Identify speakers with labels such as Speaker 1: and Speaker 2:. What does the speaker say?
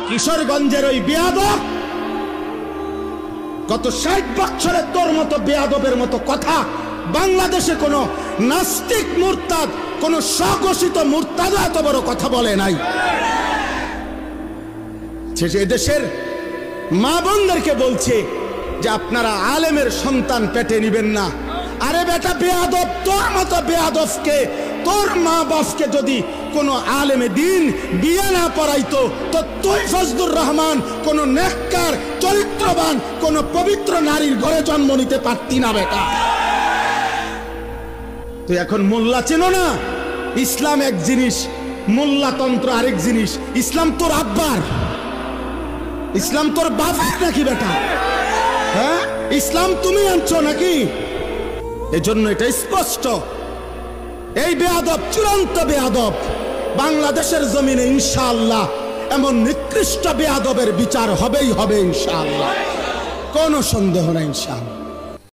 Speaker 1: কিশোরগঞ্জের ওই বেয়াদব গত 60 বছরে তোর মতো বেয়াদবের মতো কথা বাংলাদেশে কোনো নাস্তিক মুরতাদ, কোনো স্বঘোষিত মুরতাদ এত বড় কথা বলে নাই। সে দেশের মা বোনদেরকে বলছে যে আপনারা আলেমের সন্তান পেটে নিবেন না। আরে বেটা বেয়াদব, তোর মতো বেয়াদবকে, তোর মা বাপকে যদি কোনো আলেমে দিন বিয়ে না পড়াইতো তো তুই ফজলুর রহমান কোন নেককার চরিত্রবান কোন পবিত্র নারীর ঘরে জন্ম নিতে পারতি না বেটা। তুই এখন মোল্লা চেনো না? ইসলাম এক জিনিস, মোল্লাতন্ত্র আরেক জিনিস। ইসলাম তোর আব্বার, ইসলাম তোর বাবার নাকি বেটা? হ্যাঁ, ইসলাম তুমি আনছো নাকি? এজন্য এটা স্পষ্ট, এই বেয়াদব চূড়ান্ত বেয়াদব। বাংলাদেশের জমিনে ইনশাআল্লাহ এমন নিকৃষ্ট বেয়াদবের বিচার হবেই হবে ইনশাআল্লাহ, কোনো সন্দেহ নাই ইনশাআল্লাহ।